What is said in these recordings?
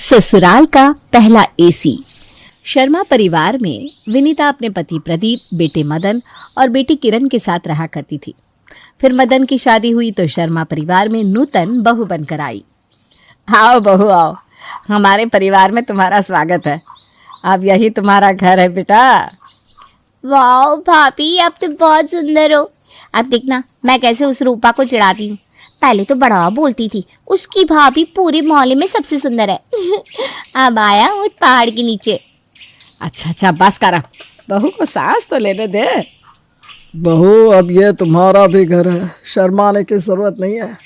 ससुराल का पहला एसी। शर्मा परिवार में विनीता अपने पति प्रदीप, बेटे मदन और बेटी किरण के साथ रहा करती थी। फिर मदन की शादी हुई तो शर्मा परिवार में नूतन बहू बनकर आई। आओ बहू आओ, हमारे परिवार में तुम्हारा स्वागत है। अब यही तुम्हारा घर है बेटा। वाह भाभी, अब तो बहुत सुंदर हो। अब देखना मैं कैसे उस रूपा को चिढ़ाती हूँ। पहले तो बड़ा बोलती थी, उसकी भाभी पूरे मोहल्ले में सबसे सुंदर है। अब आया ऊँट पहाड़ के नीचे। अच्छा बस करा, बहू को सांस तो लेने दे। बहू, अब ये तुम्हारा भी घर है, शर्माने की जरूरत नहीं है।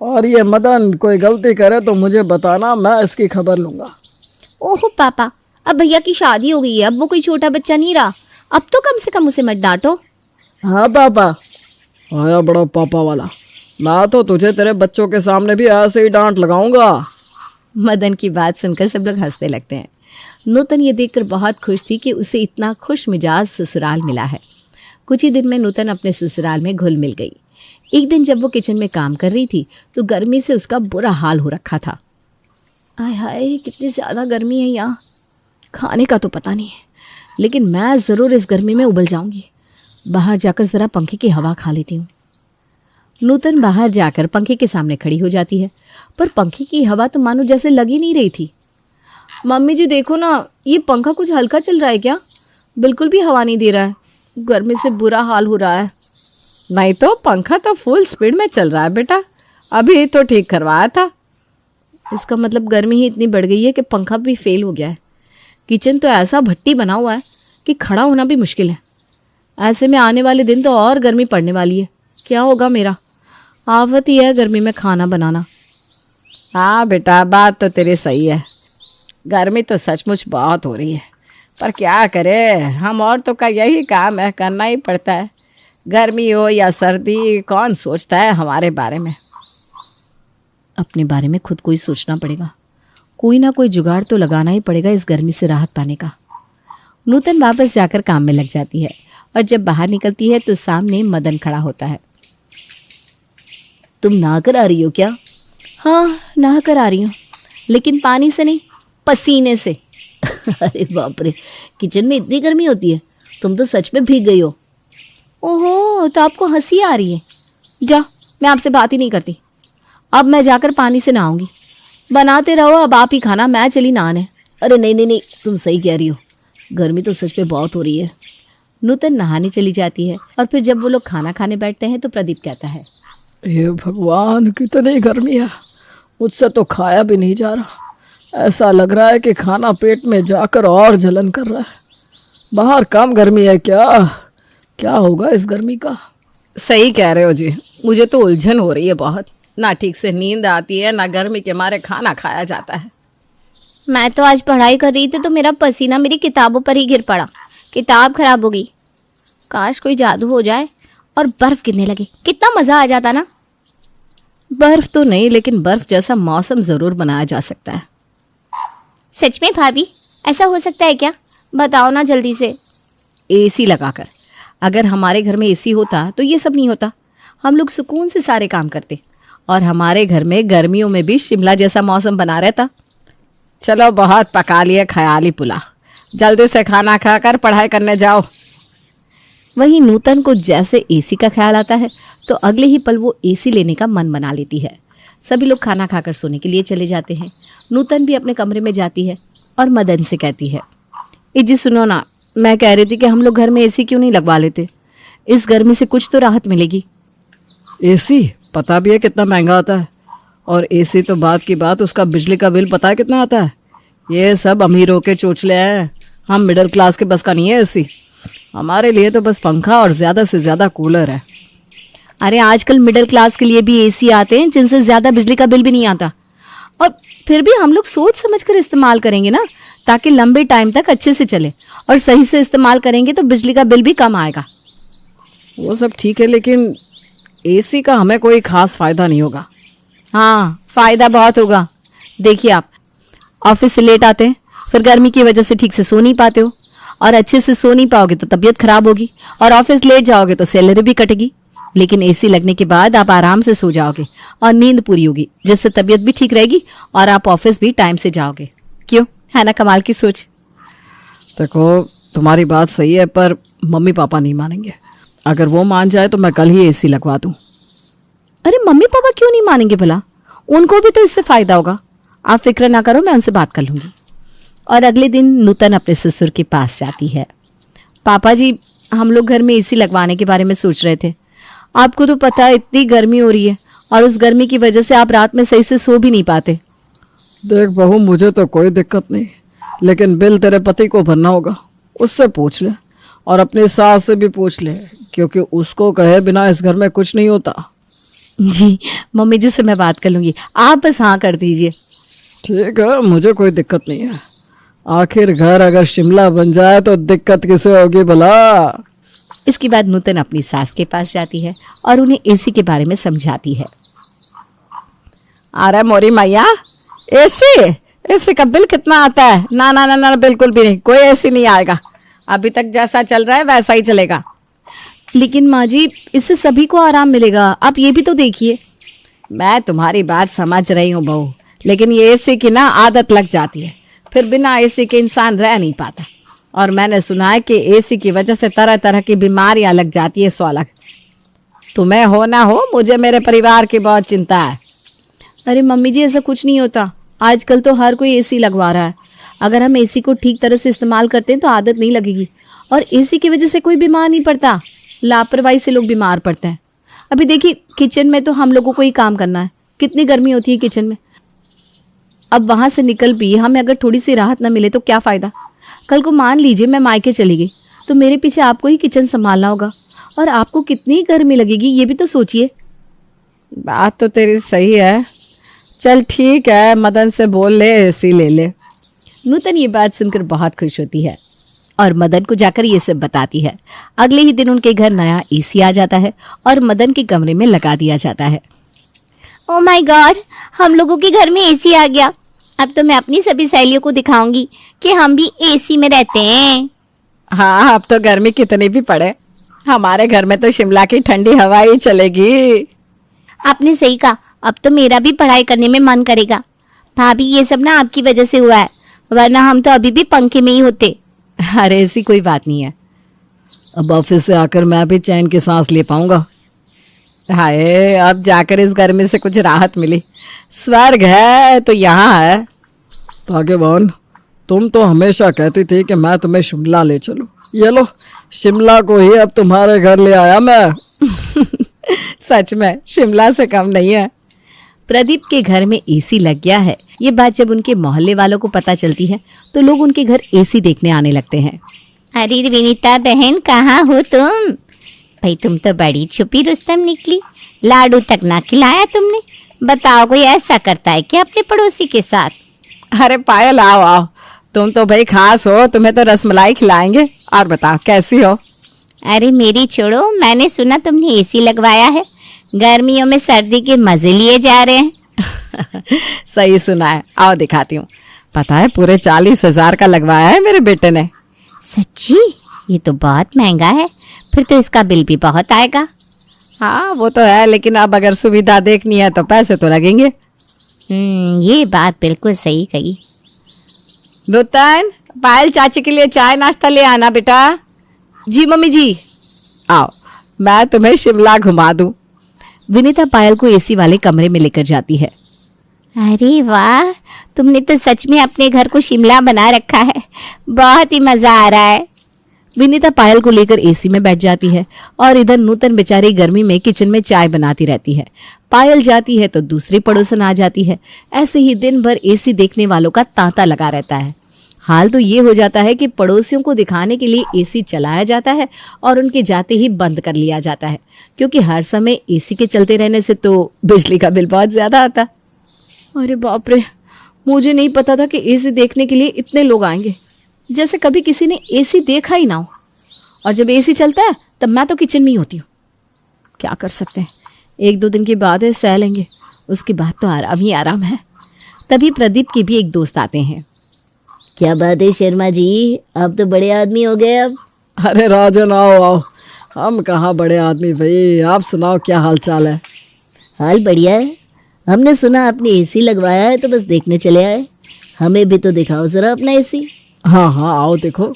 और ये मदन कोई गलती करे तो मुझे बताना, मैं इसकी खबर लूंगा। ओहो पापा, अब भैया की शादी हो गई है, अब वो कोई छोटा बच्चा नहीं रहा। अब तो कम से कम उसे मत डांटो। हाँ पापा, आया बड़ा पापा वाला। मैं तो तुझे तेरे बच्चों के सामने भी ऐसे ही डांट लगाऊंगा। मदन की बात सुनकर सब लोग हंसने लगते हैं। नूतन ये देखकर बहुत खुश थी कि उसे इतना खुश मिजाज ससुराल मिला है। कुछ ही दिन में नूतन अपने ससुराल में घुल मिल गई। एक दिन जब वो किचन में काम कर रही थी तो गर्मी से उसका बुरा हाल हो रखा था। आय हाय, कितनी ज़्यादा गर्मी है यहाँ। खाने का तो पता नहीं है, लेकिन मैं ज़रूर इस गर्मी में उबल जाऊंगी। बाहर जाकर ज़रा पंखे की हवा खा लेती हूँ। नूतन बाहर जाकर पंखे के सामने खड़ी हो जाती है, पर पंखे की हवा तो मानो जैसे लग ही नहीं रही थी। मम्मी जी देखो ना, ये पंखा कुछ हल्का चल रहा है क्या? बिल्कुल भी हवा नहीं दे रहा है, गर्मी से बुरा हाल हो रहा है। नहीं तो पंखा तो फुल स्पीड में चल रहा है बेटा, अभी तो ठीक करवाया था। इसका मतलब गर्मी ही इतनी बढ़ गई है कि पंखा भी फेल हो गया है। किचन तो ऐसा भट्टी बना हुआ है कि खड़ा होना भी मुश्किल है। ऐसे में आने वाले दिन तो और गर्मी पड़ने वाली है। क्या होगा मेरा? आफत ही है गर्मी में खाना बनाना। हाँ बेटा, बात तो तेरी सही है। गर्मी तो सचमुच बहुत हो रही है, पर क्या करे, हम औरतों का यही काम है, करना ही पड़ता है। गर्मी हो या सर्दी, कौन सोचता है हमारे बारे में। अपने बारे में खुद को ही सोचना पड़ेगा। कोई ना कोई जुगाड़ तो लगाना ही पड़ेगा इस गर्मी से राहत पाने का। नूतन वापस जाकर काम में लग जाती है और जब बाहर निकलती है तो सामने मदन खड़ा होता है। तुम नहाकर आ रही हो क्या? हाँ, नहाकर आ रही हूँ, लेकिन पानी से नहीं, पसीने से। अरे बाप रे, किचन में इतनी गर्मी होती है? तुम तो सच में भीग गई हो। ओहो, तो आपको हंसी आ रही है? जा, मैं आपसे बात ही नहीं करती। अब मैं जाकर पानी से नहाऊंगी। बनाते रहो, अब आप ही खाना, मैं चली नहाने। अरे नहीं, तुम सही कह रही हो, गर्मी तो सच में बहुत हो रही है। नूतन नहाने चली जाती है और फिर जब वो लोग खाना खाने बैठते हैं तो प्रदीप कहता है, ये भगवान, कितनी गर्मी है, मुझसे तो खाया भी नहीं जा रहा। ऐसा लग रहा है कि खाना पेट में जाकर और जलन कर रहा है। बाहर कम गर्मी है क्या होगा इस गर्मी का? सही कह रहे हो जी, मुझे तो उलझन हो रही है बहुत। ना ठीक से नींद आती है, ना गर्मी के मारे खाना खाया जाता है। मैं तो आज पढ़ाई कर रही थी तो मेरा पसीना मेरी किताबों पर ही गिर पड़ा। किताब खराब हो गई। काश कोई जादू हो जाए और बर्फ गिरने लगे, कितना मज़ा आ जाता ना। बर्फ तो नहीं, लेकिन बर्फ जैसा मौसम ज़रूर बनाया जा सकता है। सच में भाभी, ऐसा हो सकता है क्या? बताओ ना जल्दी से। एसी लगाकर। अगर हमारे घर में एसी होता तो ये सब नहीं होता। हम लोग सुकून से सारे काम करते और हमारे घर में गर्मियों में भी शिमला जैसा मौसम बना रहता। चलो, बहुत पका लिए ख्याली पुला, जल्दी से खाना खाकर पढ़ाई करने जाओ। वहीं नूतन को जैसे एसी का ख्याल आता है तो अगले ही पल वो एसी लेने का मन बना लेती है। सभी लोग खाना खाकर सोने के लिए चले जाते हैं। नूतन भी अपने कमरे में जाती है और मदन से कहती है, जी सुनो ना, मैं कह रही थी कि हम लोग घर में एसी क्यों नहीं लगवा लेते? इस गर्मी से कुछ तो राहत मिलेगी। एसी पता भी है कितना महंगा आता है, और एसी तो बात की बात, उसका बिजली का बिल पता है कितना आता है? ये सब अमीरों के चोचले हैं, हम मिडिल क्लास के बस का नहीं है एसी। हमारे लिए तो बस पंखा और ज़्यादा से ज़्यादा कूलर है। अरे आजकल मिडिल क्लास के लिए भी एसी आते हैं जिनसे ज़्यादा बिजली का बिल भी नहीं आता। और फिर भी हम लोग सोच समझ कर इस्तेमाल करेंगे ना, ताकि लंबे टाइम तक अच्छे से चले, और सही से इस्तेमाल करेंगे तो बिजली का बिल भी कम आएगा। वो सब ठीक है, लेकिन एसी का हमें कोई खास फ़ायदा नहीं होगा। हाँ, फ़ायदा बहुत होगा। देखिए, आप ऑफिस से लेट आते हैं, फिर गर्मी की वजह से ठीक से सो नहीं पाते हो, और अच्छे से सो नहीं पाओगे तो तबीयत खराब होगी, और ऑफिस लेट जाओगे तो सैलरी भी कटेगी। लेकिन एसी लगने के बाद आप आराम से सो जाओगे और नींद पूरी होगी, जिससे तबीयत भी ठीक रहेगी और आप ऑफिस भी टाइम से जाओगे। क्यों, है ना कमाल की सोच। देखो तुम्हारी बात सही है, पर मम्मी पापा नहीं मानेंगे। अगर वो मान जाए तो मैं कल ही एसी लगवा दूं। अरे मम्मी पापा क्यों नहीं मानेंगे भला, उनको भी तो इससे फायदा होगा। आप फिक्र ना करो, मैं उनसे बात कर लूंगी। और अगले दिन नूतन अपने ससुर के पास जाती है। पापा जी, हम लोग घर में एसी लगवाने के बारे में सोच रहे थे। आपको तो पता है इतनी गर्मी हो रही है, और उस गर्मी की वजह से आप रात में सही से सो भी नहीं पाते। देख बहू, मुझे तो कोई दिक्कत नहीं, लेकिन बिल तेरे पति को भरना होगा। उससे पूछ ले, और अपनी सास से भी पूछ ले, क्योंकि उसको कहे बिना इस घर में कुछ नहीं होता। जी मम्मी जी से मैं बात कर लूंगी, आप बस हाँ कर दीजिए। ठीक है, मुझे कोई दिक्कत नहीं है। आखिर घर अगर शिमला बन जाए तो दिक्कत किसे होगी भला। इसके बाद नूतन अपनी सास के पास जाती है और उन्हें एसी के बारे में समझाती है। अरे मोरी मैया, एसी एसी का बिल कितना आता है? ना ना ना ना, बिल्कुल भी नहीं, कोई एसी नहीं आएगा। अभी तक जैसा चल रहा है वैसा ही चलेगा। लेकिन माँ जी, इससे सभी को आराम मिलेगा, आप ये भी तो देखिए। मैं तुम्हारी बात समझ रही हूँ बहू, लेकिन ये एसी की ना आदत लग जाती है, फिर बिना एसी के इंसान रह नहीं पाता। और मैंने सुना है कि एसी की वजह से तरह तरह की बीमारियां लग जाती है। 100 लाख। तुम्हें हो ना हो, मुझे मेरे परिवार की बहुत चिंता है। अरे मम्मी जी, ऐसा कुछ नहीं होता। आजकल तो हर कोई एसी लगवा रहा है। अगर हम एसी को ठीक तरह से इस्तेमाल करते हैं तो आदत नहीं लगेगी, और एसी की वजह से कोई बीमार नहीं पड़ता। लापरवाही से लोग बीमार पड़ते हैं। अभी देखिए, किचन में तो हम लोगों को ही काम करना है, कितनी गर्मी होती है किचन में। अब वहां से निकल भी हमें अगर थोड़ी सी राहत ना मिले तो क्या फ़ायदा। कल को मान लीजिए मैं मायके चली गई, तो मेरे पीछे आपको ही किचन संभालना होगा, और आपको कितनी गर्मी लगेगी ये भी तो सोचिए। बात तो तेरी सही है। चल ठीक है, मदन से बोल ले, एसी ले ले। नूतन ये बात सुनकर बहुत खुश होती है और मदन को जाकर ये सब बताती है। अगले ही दिन उनके घर नया एसी आ जाता है और मदन के कमरे में लगा दिया जाता है। ओ माय गॉड, हम लोगों के घर में एसी आ गया। अब तो मैं अपनी सभी सहेलियों को दिखाऊंगी कि हम भी एसी में रहते हैं। हाँ, अब तो गर्मी कितनी भी पड़े, हमारे घर में तो शिमला की ठंडी हवा ही चलेगी। आपने सही कहा, अब तो मेरा भी पढ़ाई करने में मन करेगा। भाभी, ये सब ना आपकी वजह से हुआ है, वरना हम तो अभी भी पंखे में ही होते। अरे ऐसी कोई बात नहीं है। अब ऑफिस से आकर मैं भी चैन की सांस ले पाऊंगा। हाय, अब जाकर इस गर्मी से कुछ राहत मिली। स्वर्ग है तो यहाँ है। भाग्यवान, तुम तो हमेशा कहती थी कि मैं तुम्हें शिमला ले चलूं। ये लो, शिमला को ही अब तुम्हारे घर ले आया मैं। सच में शिमला से कम नहीं है। प्रदीप के घर में एसी लग गया है। ये बात जब उनके मोहल्ले वालों को पता चलती है तो लोग उनके घर एसी देखने आने लगते हैं। अरे विनीता बहन, कहाँ हो तुम? भाई तुम तो बड़ी छुपी रुस्तम निकली, लाडू तक ना खिलाया तुमने। बताओ, कोई ऐसा करता है क्या अपने पड़ोसी के साथ? अरे पायल, आओ आओ, तुम तो भाई खास हो, तुम्हें तो रसमलाई खिलाएंगे। और बताओ कैसी हो? अरे मेरी छोड़ो, मैंने सुना तुमने एसी लगवाया है, गर्मियों में सर्दी के मजे लिए जा रहे हैं। सही सुना है, आओ दिखाती हूँ। पता है, पूरे 40,000 का लगवाया है मेरे बेटे ने। सच्ची? ये तो बहुत महंगा है, फिर तो इसका बिल भी बहुत आएगा। हाँ वो तो है, लेकिन अब अगर सुविधा देखनी है तो पैसे तो लगेंगे। ये बात बिल्कुल सही कही। नूतन, पायल चाची के लिए चाय नाश्ता ले आना बेटा। जी मम्मी जी। आओ, मैं तुम्हें शिमला घुमा दूं। विनीता पायल को एसी वाले कमरे में लेकर जाती है। अरे वाह, तुमने तो सच में अपने घर को शिमला बना रखा है, बहुत ही मजा आ रहा है। विनीता पायल को लेकर एसी में बैठ जाती है और इधर नूतन बेचारी गर्मी में किचन में चाय बनाती रहती है। पायल जाती है तो दूसरी पड़ोसन आ जाती है। ऐसे ही दिन भर एसी देखने वालों का तांता लगा रहता है। हाल तो ये हो जाता है कि पड़ोसियों को दिखाने के लिए एसी चलाया जाता है और उनके जाते ही बंद कर लिया जाता है, क्योंकि हर समय एसी के चलते रहने से तो बिजली का बिल बहुत ज्यादा आता है। अरे बाप रे, मुझे नहीं पता था कि एसी देखने के लिए इतने लोग आएंगे। जैसे कभी किसी ने एसी देखा ही ना हो। और जब एसी चलता है तब मैं तो किचन में ही होती हूँ। क्या कर सकते हैं, 1-2 दिन की बात है, सह लेंगे, उसके बाद तो आराम ही आराम है। तभी प्रदीप के भी एक दोस्त आते हैं। क्या बात है शर्मा जी, आप तो बड़े आदमी हो गए अब। अरे राजन, आओ आओ, हम कहाँ बड़े आदमी भाई, आप सुनाओ क्या हाल चाल है? हाल बढ़िया है। हमने सुना आपने एसी लगवाया है तो बस देखने चले आए। हमें भी तो दिखाओ जरा अपना एसी। हाँ हाँ आओ देखो।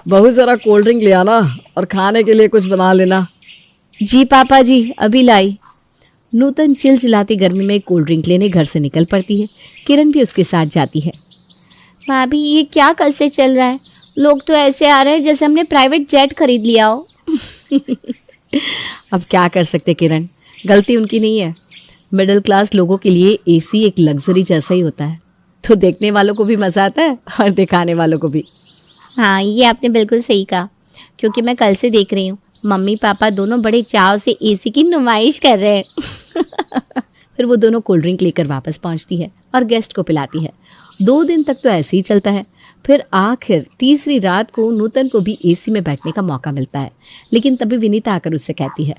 बहू ज़रा कोल्ड ड्रिंक ले आना और खाने के लिए कुछ बना लेना। जी पापा जी, अभी लाई। नूतन चिलचिलाती गर्मी में कोल्ड ड्रिंक लेने घर से निकल पड़ती है। किरण भी उसके साथ जाती है। भाभी ये क्या कल से चल रहा है? लोग तो ऐसे आ रहे हैं जैसे हमने प्राइवेट जेट खरीद लिया हो। अब क्या कर सकते किरण, गलती उनकी नहीं है। मिडिल क्लास लोगों के लिए एसी एक लग्जरी जैसा ही होता है, तो देखने वालों को भी मज़ा आता है और दिखाने वालों को भी। हाँ ये आपने बिल्कुल सही कहा, क्योंकि मैं कल से देख रही हूँ मम्मी पापा दोनों बड़े चाव से एसी की नुमाइश कर रहे हैं। फिर वो दोनों कोल्ड ड्रिंक लेकर वापस पहुंचती है और गेस्ट को पिलाती है। 2 दिन तक तो ऐसे ही चलता है। फिर आखिर तीसरी रात को नूतन को भी एसी में बैठने का मौका मिलता है, लेकिन तभी विनीता आकर उससे कहती है,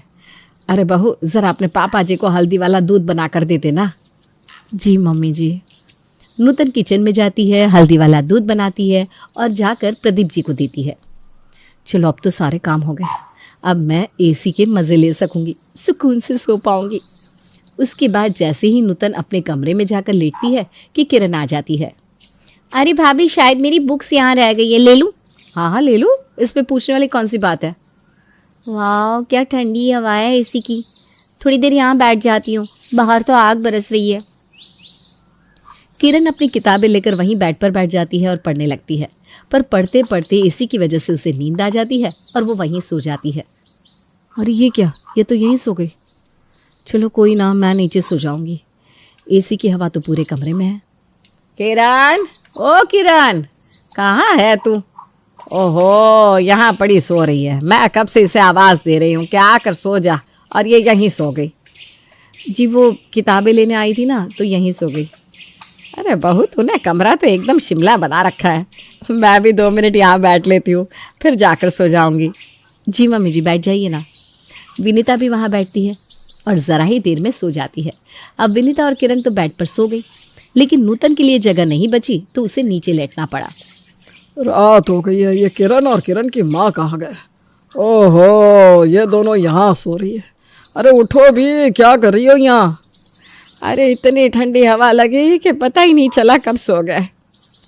अरे बहू ज़रा अपने पापा जी को हल्दी वाला दूध बना कर दे देना। जी मम्मी जी। नूतन किचन में जाती है, हल्दी वाला दूध बनाती है और जाकर प्रदीप जी को देती है। चलो अब तो सारे काम हो गए, अब मैं एसी के मज़े ले सकूंगी, सुकून से सो पाऊंगी। उसके बाद जैसे ही नूतन अपने कमरे में जाकर लेटती है कि किरण आ जाती है। अरे भाभी शायद मेरी बुक्स यहाँ रह गई है, ले लूँ? हाँ हाँ ले लो, इसमें पूछने वाली कौन सी बात है। वाह क्या ठंडी हवा है एसी की। थोड़ी देर यहाँ बैठ जाती हूँ, बाहर तो आग बरस रही है। किरण अपनी किताबें लेकर वहीं बेड पर बैठ जाती है और पढ़ने लगती है, पर पढ़ते पढ़ते एसी की वजह से उसे नींद आ जाती है और वो वहीं सो जाती है। अरे ये क्या, ये तो यहीं सो गई। चलो कोई ना, मैं नीचे सो जाऊंगी, एसी की हवा तो पूरे कमरे में है। किरण, ओ किरण, कहाँ है तू? ओहो यहाँ पड़ी सो रही है, मैं कब से इसे आवाज़ दे रही हूँ कि आकर सो जा, और ये यहीं सो गई। जी वो किताबें लेने आई थी ना, तो यहीं सो गई। अरे बहू तूने कमरा तो एकदम शिमला बना रखा है, मैं भी 2 मिनट यहाँ बैठ लेती हूँ, फिर जाकर सो जाऊँगी। जी मम्मी जी बैठ जाइए ना। विनीता भी वहाँ बैठती है और ज़रा ही देर में सो जाती है। अब विनीता और किरण तो बेड पर सो गई, लेकिन नूतन के लिए जगह नहीं बची तो उसे नीचे लेटना पड़ा। रात हो गई है, ये किरण और किरण की माँ कहाँ गए? ओहो ये दोनों यहाँ सो रही है। अरे उठो भी, क्या कर रही हो यहाँ? अरे इतनी ठंडी हवा लगी कि पता ही नहीं चला कब सो गए।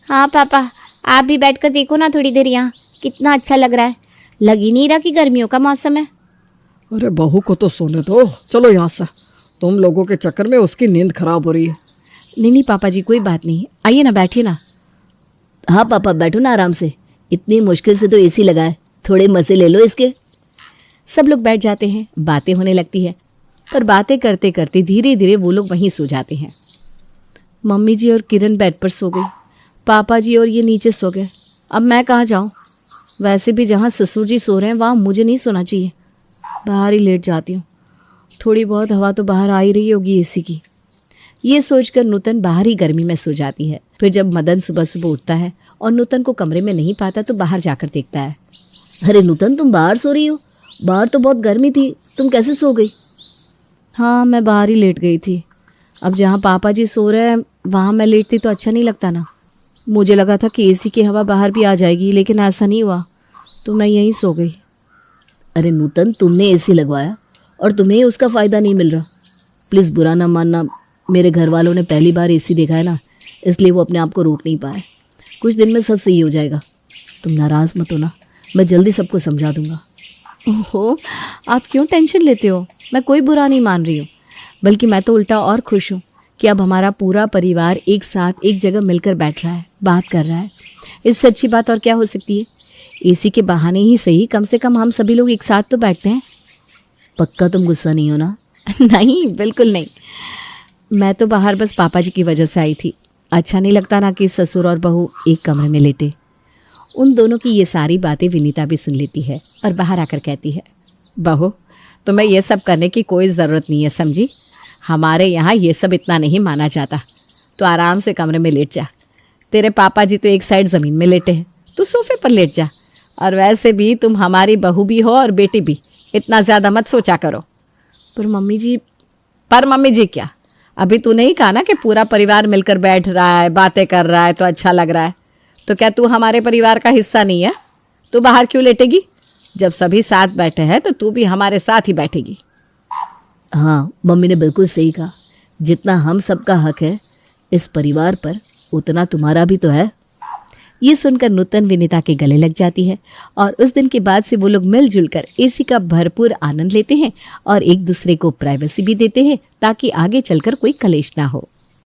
हाँ पापा आप भी बैठ कर देखो ना थोड़ी देर, यहाँ कितना अच्छा लग रहा है। लग ही नहीं रहा कि गर्मियों का मौसम है। अरे बहू को तो सोने दो, चलो यहाँ से, तुम लोगों के चक्कर में उसकी नींद खराब हो रही है। नहीं पापा जी कोई बात नहीं, आइए ना बैठिए ना। हाँ पापा बैठो ना आराम से, इतनी मुश्किल से तो एसी लगा है, थोड़े मज़े ले लो इसके। सब लोग बैठ जाते हैं, बातें होने लगती है, पर बातें करते करते धीरे धीरे वो लोग वहीं सो जाते हैं। मम्मी जी और किरण बेड पर सो गई, पापा जी और ये नीचे सो गए। अब मैं कहाँ जाऊँ? वैसे भी जहाँ ससुर जी सो रहे हैं वहाँ मुझे नहीं सोना चाहिए, बाहर ही लेट जाती हूँ, थोड़ी बहुत हवा तो बाहर आ ही रही होगी एसी की। ये सोचकर नूतन बाहर ही गर्मी में सो जाती है। फिर जब मदन सुबह सुबह उठता है और नूतन को कमरे में नहीं पाता तो बाहर जाकर देखता है। अरे नूतन तुम बाहर सो रही हो? बाहर तो बहुत गर्मी थी, तुम कैसे सो गई? हाँ मैं बाहर ही लेट गई थी। अब जहाँ पापा जी सो रहे हैं वहाँ मैं लेटती तो अच्छा नहीं लगता ना। मुझे लगा था कि एसी की हवा बाहर भी आ जाएगी, लेकिन ऐसा नहीं हुआ, तो मैं यहीं सो गई। अरे नूतन तुमने एसी लगवाया और तुम्हें उसका फ़ायदा नहीं मिल रहा। प्लीज़ बुरा ना मानना, मेरे घर वालों ने पहली बार एसी देखा है ना, इसलिए वो अपने आप को रोक नहीं पाए। कुछ दिन में सब सही हो जाएगा, तुम नाराज़ मत हो ना, मैं जल्दी सबको समझा दूंगा। ओहो आप क्यों टेंशन लेते हो? मैं कोई बुरा नहीं मान रही हूँ, बल्कि मैं तो उल्टा और खुश हूँ कि अब हमारा पूरा परिवार एक साथ एक जगह मिलकर बैठ रहा है, बात कर रहा है। इससे अच्छी बात और क्या हो सकती है? एसी के बहाने ही सही, कम से कम हम सभी लोग एक साथ तो बैठते हैं। पक्का तुम गुस्सा नहीं हो ना? नहीं बिल्कुल नहीं, मैं तो बाहर बस पापा जी की वजह से आई थी। अच्छा नहीं लगता ना कि ससुर और बहू एक कमरे में लेटे। उन दोनों की ये सारी बातें विनीता भी सुन लेती है और बाहर आकर कहती है, बहू तुम्हें ये सब करने की कोई ज़रूरत नहीं है, समझी? हमारे यहाँ ये सब इतना नहीं माना जाता। तो आराम से कमरे में लेट जा। तेरे पापा जी तो एक साइड ज़मीन में लेटे हैं, तू सोफे पर लेट जा। और वैसे भी तुम हमारी बहू भी हो और बेटी भी, इतना ज़्यादा मत सोचा करो। पर मम्मी जी क्या, अभी तू नहीं कहा ना कि पूरा परिवार मिलकर बैठ रहा है, बातें कर रहा है तो अच्छा लग रहा है? तो क्या तू हमारे परिवार का हिस्सा नहीं है? तू बाहर क्यों लेटेगी? जब सभी साथ बैठे हैं तो तू भी हमारे साथ ही बैठेगी। हाँ मम्मी ने बिल्कुल सही कहा, जितना हम सबका हक है इस परिवार पर, उतना तुम्हारा भी तो है। ये सुनकर नूतन विनीता के गले लग जाती है और उस दिन के बाद से वो लोग मिलजुल कर एसी का भरपूर आनंद लेते हैं और एक दूसरे को प्राइवेसी भी देते हैं ताकि आगे चलकर कोई कलेश ना हो।